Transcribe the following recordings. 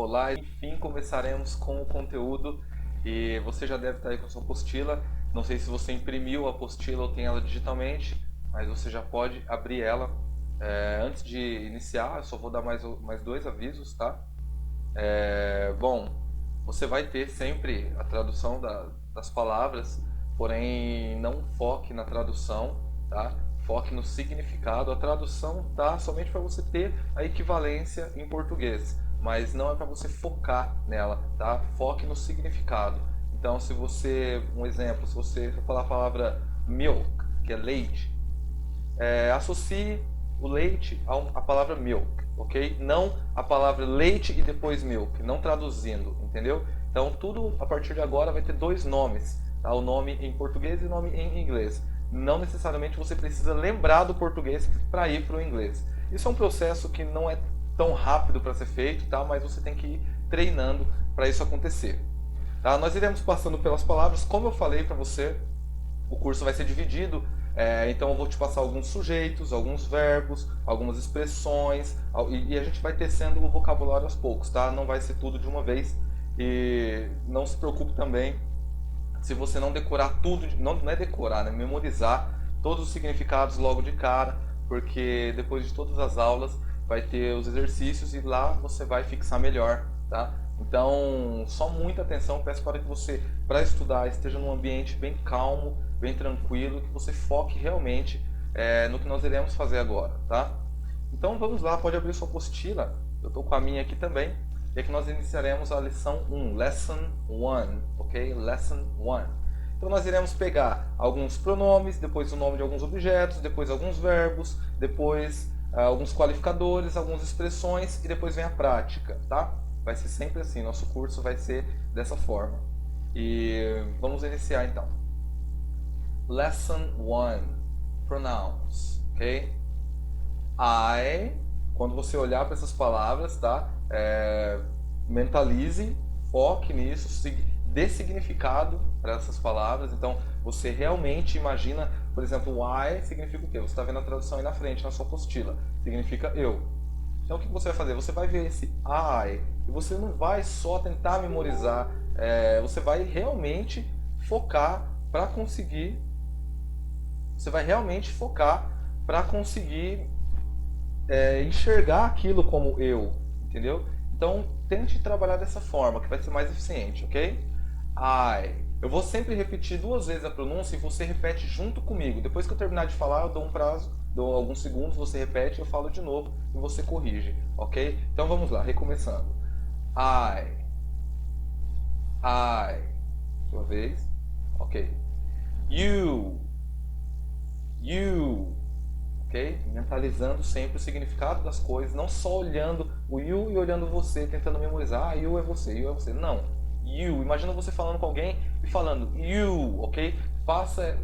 Olá, enfim, começaremos com o conteúdo e você já deve estar aí com a sua apostila. Não sei se você imprimiu a apostila ou tem ela digitalmente, mas você já pode abrir ela. Antes de iniciar, eu só vou dar mais dois avisos, tá? Bom, você vai ter sempre a tradução das palavras, porém não foque na tradução, tá? Foque no significado. A tradução tá somente para você ter a equivalência em português, mas não é para você focar nela, tá? Foque no significado. Então, um exemplo, se você falar a palavra milk, que é leite, associe o leite à palavra milk, ok? Não a palavra leite e depois milk, não traduzindo, entendeu? Então tudo a partir de agora vai ter dois nomes, tá? O nome em português e o nome em inglês. Não necessariamente você precisa lembrar do português para ir para o inglês. Isso é um processo que não é tão rápido para ser feito, tá? Mas você tem que ir treinando para isso acontecer. Tá? Nós iremos passando pelas palavras, como eu falei para você, o curso vai ser dividido. Então eu vou te passar alguns sujeitos, alguns verbos, algumas expressões e a gente vai tecendo o vocabulário aos poucos, tá? Não vai ser tudo de uma vez e não se preocupe também se você não decorar tudo, não é decorar, né? Memorizar todos os significados logo de cara, porque depois de todas as aulas vai ter os exercícios e lá você vai fixar melhor, tá? Então, só muita atenção, peço para que você, para estudar, esteja num ambiente bem calmo, bem tranquilo, que você foque realmente no que nós iremos fazer agora, tá? Então vamos lá, pode abrir sua apostila, eu estou com a minha aqui também, e aqui nós iniciaremos a lição 1, Lesson 1, ok? Lesson 1. Então nós iremos pegar alguns pronomes, depois o nome de alguns objetos, depois alguns verbos, depois alguns qualificadores, algumas expressões e depois vem a prática, tá? Vai ser sempre assim, nosso curso vai ser dessa forma. E vamos iniciar então. Lesson 1, Pronouns, ok? Quando você olhar para essas palavras, tá? Mentalize, foque nisso, dê significado para essas palavras. Então, você realmente imagina, por exemplo, I significa o quê? Você está vendo a tradução aí na frente, na sua apostila. Significa eu. Então, o que você vai fazer? Você vai ver esse I e você não vai só tentar memorizar, você vai realmente focar para conseguir. Você vai realmente focar para conseguir enxergar aquilo como eu, entendeu? Então, tente trabalhar dessa forma, que vai ser mais eficiente, ok? Eu vou sempre repetir 2 vezes a pronúncia e você repete junto comigo. Depois que eu terminar de falar, eu dou um prazo, dou alguns segundos, você repete, eu falo de novo e você corrige, ok? Então vamos lá, recomeçando. Sua vez. Ok. You, ok? Mentalizando sempre o significado das coisas, não só olhando o you e olhando você, tentando memorizar, you é você, não. You, imagina você falando com alguém e falando you, ok?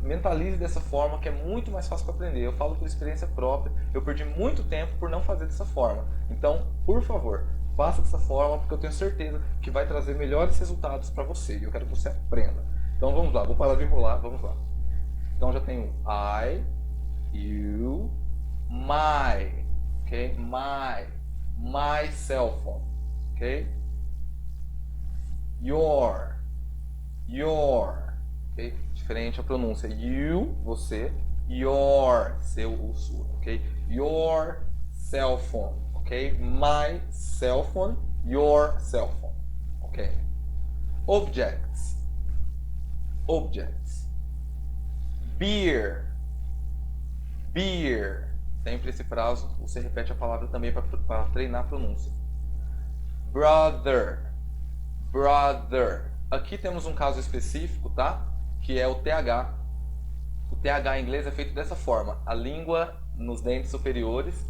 Mentalize dessa forma, que é muito mais fácil para aprender. Eu falo por experiência própria, eu perdi muito tempo por não fazer dessa forma. Então, por favor, faça dessa forma, porque eu tenho certeza que vai trazer melhores resultados para você. E eu quero que você aprenda. Então vamos lá, vou parar de enrolar, vamos lá. Então já tenho you, my, ok? My cell phone, ok? Your, ok? Diferente a pronúncia. You, você, your, seu ou sua, ok? Your cell phone, ok? My cell phone, your cell phone, ok? Objects, beer, sempre esse prazo, você repete a palavra também para treinar a pronúncia. Brother. Aqui temos um caso específico, tá? Que é o TH. O TH em inglês é feito dessa forma. A língua nos dentes superiores.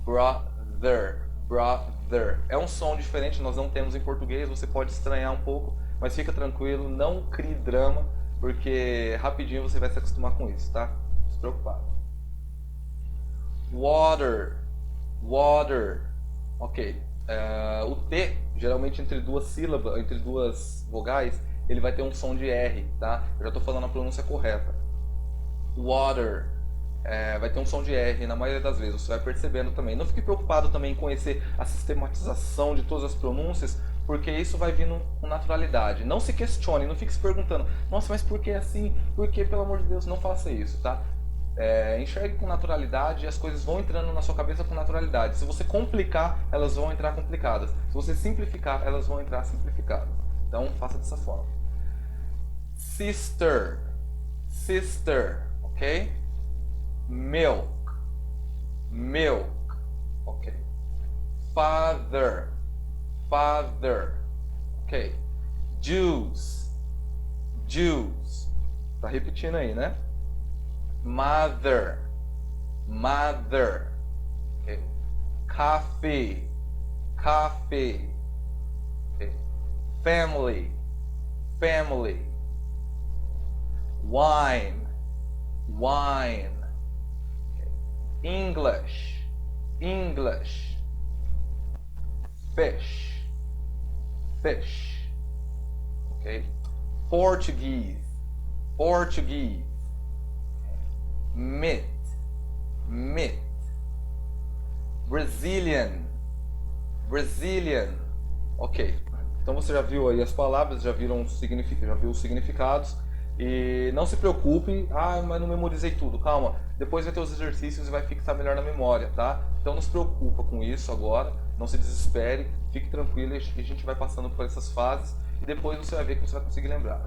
Brother. É um som diferente, nós não temos em português, você pode estranhar um pouco, mas fica tranquilo, não crie drama, porque rapidinho você vai se acostumar com isso, tá? Não se preocupado. Water, ok. O T, geralmente entre duas sílabas, entre duas vogais, ele vai ter um som de R, tá? Eu já estou falando a pronúncia correta. Water, vai ter um som de R na maioria das vezes, você vai percebendo também. Não fique preocupado também em conhecer a sistematização de todas as pronúncias, porque isso vai vindo com naturalidade. Não se questione, não fique se perguntando, nossa, mas por que assim? Por que, pelo amor de Deus, não faça isso, tá? Enxergue com naturalidade e as coisas vão entrando na sua cabeça com naturalidade. Se você complicar, elas vão entrar complicadas. Se você simplificar, elas vão entrar simplificadas. Então, faça dessa forma. Sister, sister, ok? Milk, milk, ok? Father, father, ok? Juice, juice. Tá repetindo aí, né? Mother, mother, okay. Coffee, coffee, okay. Family, family, wine, wine, okay. English, English, fish, fish, okay. Portuguese, Portuguese. Meat, meat. Brazilian, Brazilian. Ok. Então você já viu aí as palavras, já viu os significados. E não se preocupe, mas não memorizei tudo. Calma, depois vai ter os exercícios e vai fixar melhor na memória, tá? Então não se preocupa com isso agora, não se desespere, fique tranquilo e a gente vai passando por essas fases e depois você vai ver que você vai conseguir lembrar.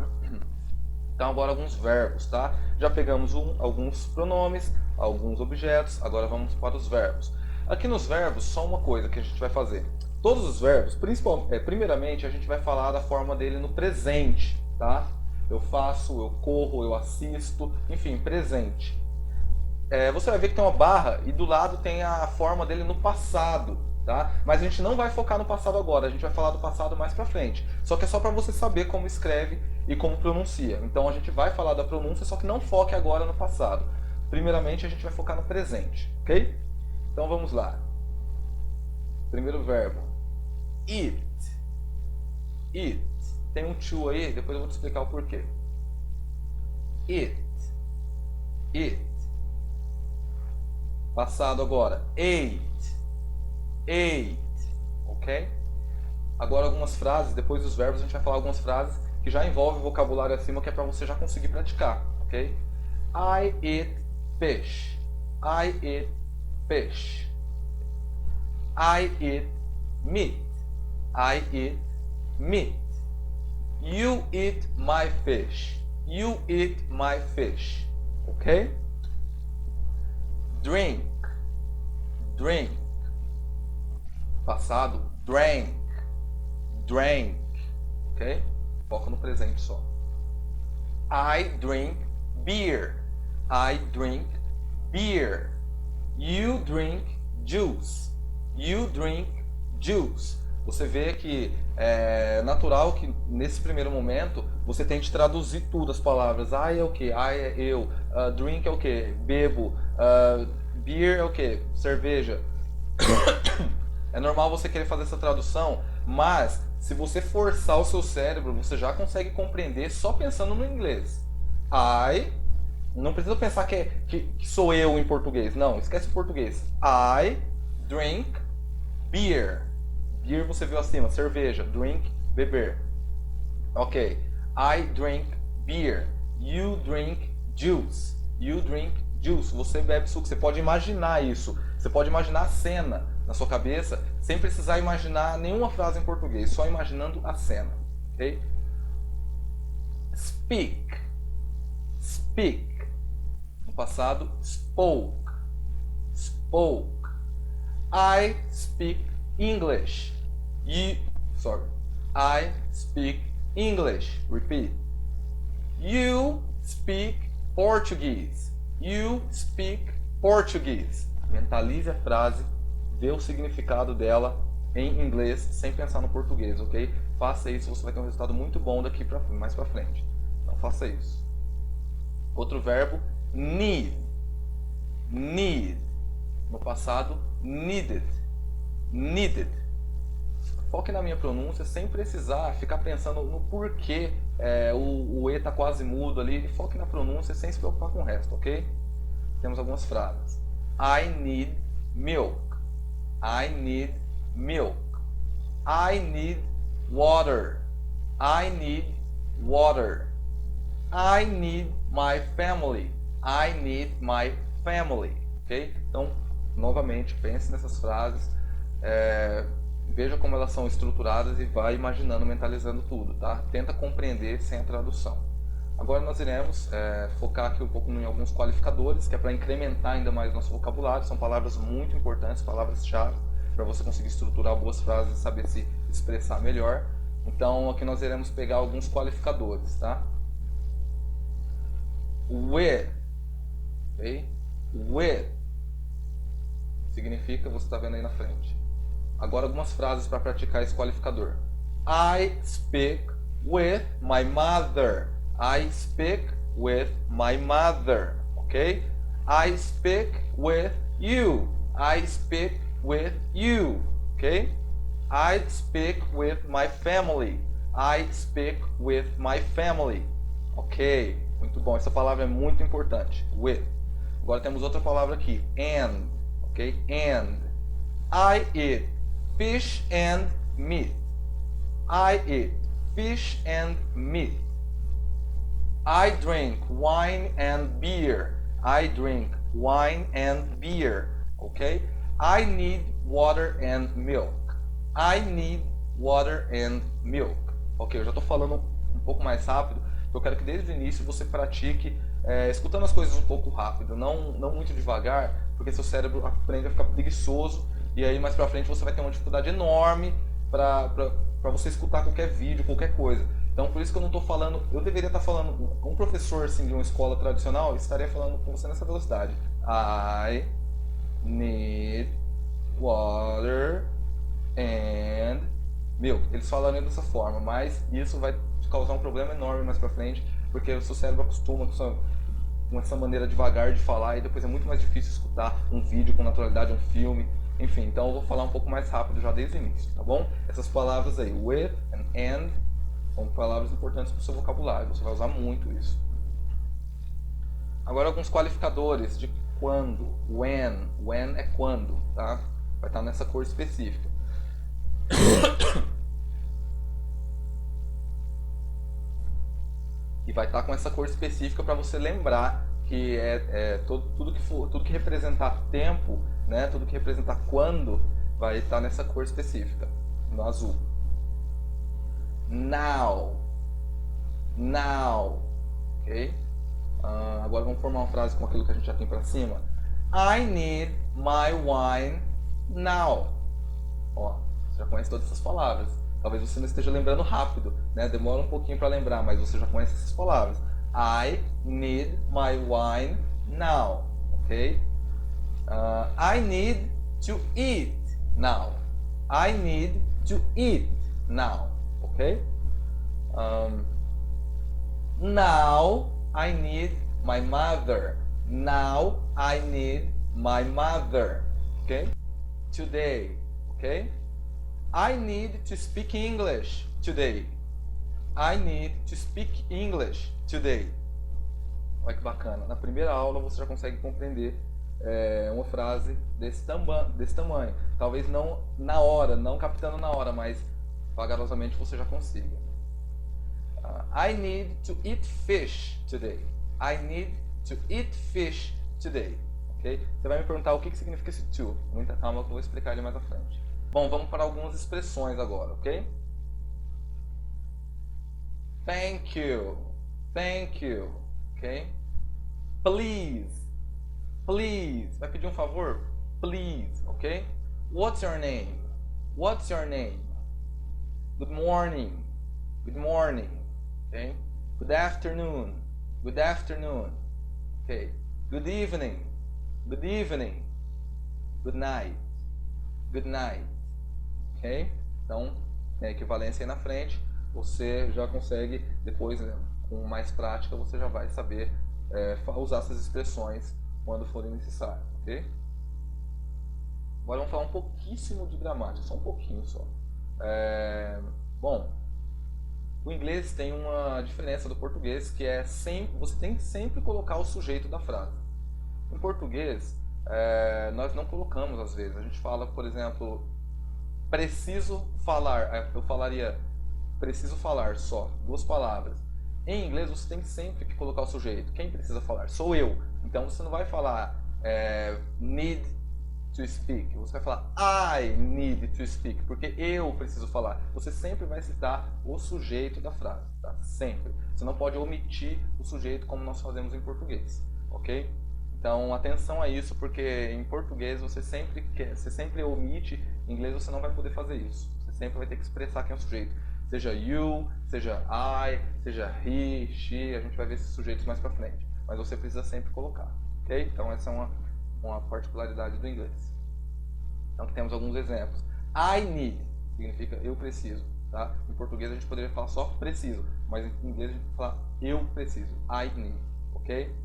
Então agora alguns verbos, tá? Já pegamos alguns pronomes, alguns objetos, agora vamos para os verbos. Aqui nos verbos, só uma coisa que a gente vai fazer. Todos os verbos, primeiramente a gente vai falar da forma dele no presente, tá? Eu faço, eu corro, eu assisto, enfim, presente. Você vai ver que tem uma barra e do lado tem a forma dele no passado, tá? Mas a gente não vai focar no passado agora, a gente vai falar do passado mais pra frente. Só que é só para você saber como escreve e como pronuncia. Então a gente vai falar da pronúncia, só que não foque agora no passado. Primeiramente a gente vai focar no presente, ok? Então vamos lá. Primeiro verbo. Eat. Eat. Tem um to aí, depois eu vou te explicar o porquê. Eat. Eat. Passado agora. Ate. Ate. Ok? Agora algumas frases, depois dos verbos a gente vai falar algumas frases que já envolvem o vocabulário acima, que é para você já conseguir praticar, ok? I eat fish. I eat fish. I eat meat. I eat meat. You eat my fish. You eat my fish. Ok? Drink. Drink. Passado, drank. Drank. Ok? Foca no presente só. I drink beer. I drink beer. You drink juice. You drink juice. Você vê que é natural que nesse primeiro momento você tente traduzir tudo as palavras. I é o que? I é eu. Drink é o que? Bebo. Beer é o que? Cerveja. É normal você querer fazer essa tradução, mas se você forçar o seu cérebro, você já consegue compreender só pensando no inglês. I, não precisa pensar que sou eu em português. Não, esquece o português. I drink beer. Beer você viu acima, cerveja. Drink, beber. Ok. I drink beer. You drink juice. You drink juice. Você bebe suco. Você pode imaginar isso. Você pode imaginar a cena na sua cabeça sem precisar imaginar nenhuma frase em português. Só imaginando a cena. Ok? Speak. Speak. No passado, spoke. Spoke. I speak English. I speak English. Repeat. You speak Portuguese. You speak Portuguese. Mentalize a frase, vê o significado dela em inglês sem pensar no português, ok? Faça isso, você vai ter um resultado muito bom daqui mais pra frente. Então faça isso. Outro verbo, need. Need. No passado, needed. Needed. Foque na minha pronúncia sem precisar ficar pensando no porquê o E tá quase mudo ali. Foque na pronúncia sem se preocupar com o resto, ok? temos algumas frases. I need milk. I need milk. I need water. I need water. I need my family. I need my family. Ok? Então, novamente, pense nessas frases. Veja como elas são estruturadas e vai imaginando, mentalizando tudo, tá? Tenta compreender sem a tradução. Agora nós iremos focar aqui um pouco em alguns qualificadores, que é para incrementar ainda mais nosso vocabulário. São palavras muito importantes, palavras-chave, para você conseguir estruturar boas frases e saber se expressar melhor. Então aqui nós iremos pegar alguns qualificadores, tá? With, ok? With significa, você está vendo aí na frente. Agora algumas frases para praticar esse qualificador. I speak with my mother. I speak with my mother. Ok? I speak with you. I speak with you. Ok? I speak with my family. I speak with my family. Ok? Muito bom. Essa palavra é muito importante. With. Agora temos outra palavra aqui. And. Ok? And. I eat fish and meat. I eat fish and meat. I drink wine and beer. I drink wine and beer. Okay? I need water and milk. I need water and milk. Ok, eu já estou falando um pouco mais rápido. Eu quero que desde o início você pratique escutando as coisas um pouco rápido, não muito devagar, porque seu cérebro aprende a ficar preguiçoso e aí mais pra frente você vai ter uma dificuldade enorme para você escutar qualquer vídeo, qualquer coisa. Então por isso que eu não estou falando, eu deveria estar falando, um professor assim, de uma escola tradicional estaria falando com você nessa velocidade. I need water and milk. Eles falando dessa forma, mas isso vai te causar um problema enorme mais pra frente, porque o seu cérebro acostuma com essa maneira devagar de falar e depois é muito mais difícil escutar um vídeo com naturalidade, um filme, enfim. Então eu vou falar um pouco mais rápido já desde o início, tá bom? Essas palavras aí, with and são palavras importantes para o seu vocabulário, você vai usar muito isso. Agora alguns qualificadores de quando, when é quando, tá? Vai estar nessa cor específica. E vai estar com essa cor específica para você lembrar que tudo que representar tempo, né, tudo que representar quando, vai estar nessa cor específica, no azul. Now, ok? Agora vamos formar uma frase com aquilo que a gente já tem para cima. I need my wine now. Ó, você já conhece todas essas palavras. Talvez você não esteja lembrando rápido, né? Demora um pouquinho para lembrar, mas você já conhece essas palavras. I need my wine now, ok? I need to eat now. I need to eat now, ok? Now I need my mother. Now I need my mother, ok? Today, ok? I need to speak English today. I need to speak English today. Olha que bacana. Na primeira aula você já consegue compreender uma frase desse tamanho. Talvez não na hora, não captando na hora, mas vagarosamente você já consiga. I need to eat fish today. I need to eat fish today. Okay? Você vai me perguntar o que significa esse to. Muita calma que eu vou explicar ele mais à frente. Bom, vamos para algumas expressões agora, ok? Thank you. Thank you. Ok? Please. Please. Vai pedir um favor? Please. Ok? What's your name? What's your name? Good morning. Good morning. Ok? Good afternoon. Good afternoon. Ok? Good evening. Good evening. Good night. Good night. Ok? Então, tem a equivalência aí na frente. Você já consegue, depois, né, com mais prática, você já vai saber usar essas expressões quando forem necessárias. Ok? Agora vamos falar um pouquíssimo de gramática, só um pouquinho só. Bom, o inglês tem uma diferença do português, que é você tem que sempre colocar o sujeito da frase. Em português, nós não colocamos às vezes. A gente fala, por exemplo, preciso falar. Eu falaria preciso falar só, duas palavras. Em inglês você tem sempre que colocar o sujeito. Quem precisa falar? Sou eu. Então você não vai falar need to speak. Você vai falar I need to speak, porque eu preciso falar. Você sempre vai citar o sujeito da frase, tá? Sempre. Você não pode omitir o sujeito como nós fazemos em português, ok? Então atenção a isso, porque em português você sempre omite, em inglês você não vai poder fazer isso. Você sempre vai ter que expressar quem é o sujeito. Seja you, seja I, seja he, she, a gente vai ver esses sujeitos mais pra frente. Mas você precisa sempre colocar, ok? Então essa é uma particularidade do inglês. Então temos alguns exemplos. I need significa eu preciso, tá? Em português a gente poderia falar só preciso, mas em inglês a gente fala eu preciso, I need, ok?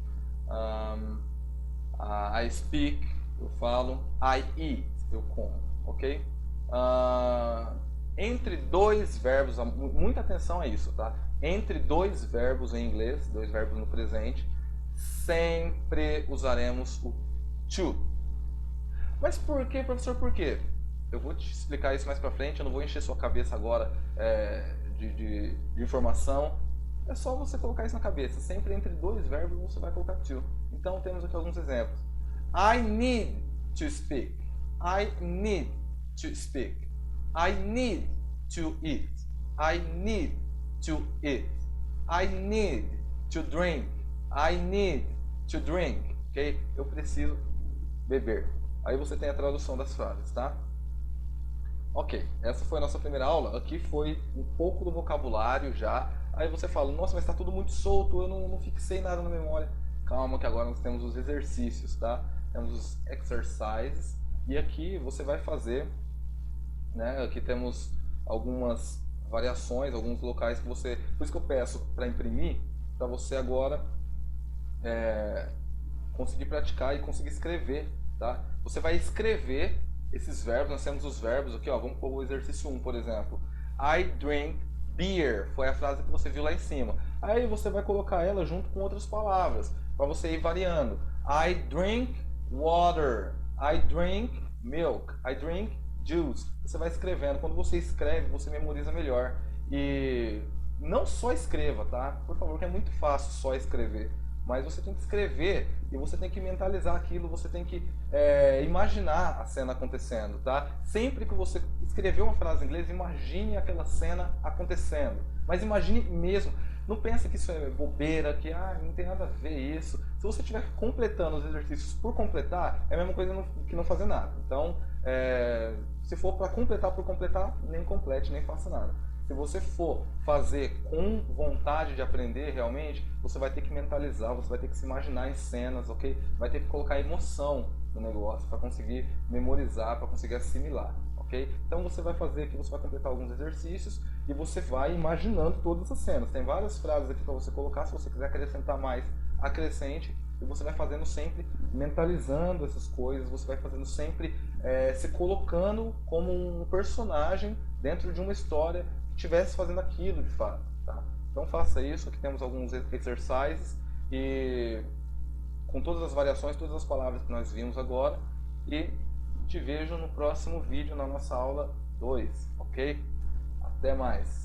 I speak, eu falo. I eat, eu como, ok? Entre dois verbos, muita atenção a isso, tá? Entre dois verbos em inglês, dois verbos no presente, sempre usaremos o to. Mas por quê, professor, por quê? Eu vou te explicar isso mais pra frente, eu não vou encher sua cabeça agora de informação. É só você colocar isso na cabeça. Sempre entre dois verbos você vai colocar to. Então temos aqui alguns exemplos. I need to speak. I need to speak. I need to eat. I need to eat. I need to drink. I need to drink. Ok? Eu preciso beber. Aí você tem a tradução das frases, tá? Ok, essa foi a nossa primeira aula. Aqui foi um pouco do vocabulário já. Aí você fala, nossa, mas está tudo muito solto, eu não fixei nada na memória. Calma que agora nós temos os exercícios, tá? Temos os exercises. E aqui você vai fazer, né? Aqui temos algumas variações, alguns locais que você... Por isso que eu peço para imprimir, para você agora conseguir praticar e conseguir escrever, tá? Você vai escrever esses verbos, nós temos os verbos aqui, ó, vamos pôr o exercício 1, por exemplo. I drink beer, foi a frase que você viu lá em cima. Aí você vai colocar ela junto com outras palavras, para você ir variando. I drink water, I drink milk, I drink juice. Você vai escrevendo, quando você escreve, você memoriza melhor. E não só escreva, tá? Por favor, que é muito fácil só escrever. Mas você tem que escrever e você tem que mentalizar aquilo, você tem que imaginar a cena acontecendo, tá? Sempre que você escrever uma frase em inglês, imagine aquela cena acontecendo. Mas imagine mesmo. Não pense que isso é bobeira, que não tem nada a ver isso. Se você estiver completando os exercícios por completar, é a mesma coisa que não fazer nada. Então, se for para completar por completar, nem complete, nem faça nada. Se você for fazer com vontade de aprender realmente, você vai ter que mentalizar, você vai ter que se imaginar em cenas, ok? Vai ter que colocar emoção no negócio para conseguir memorizar, para conseguir assimilar, ok? Então você vai fazer aqui, você vai completar alguns exercícios e você vai imaginando todas essas cenas. Tem várias frases aqui para você colocar, se você quiser acrescentar mais, acrescente. E você vai fazendo sempre, mentalizando essas coisas, você vai fazendo sempre se colocando como um personagem dentro de uma história que estivesse fazendo aquilo de fato, tá? Então faça isso, aqui temos alguns exercises e com todas as variações, todas as palavras que nós vimos agora, e te vejo no próximo vídeo na nossa aula 2, ok? Até mais!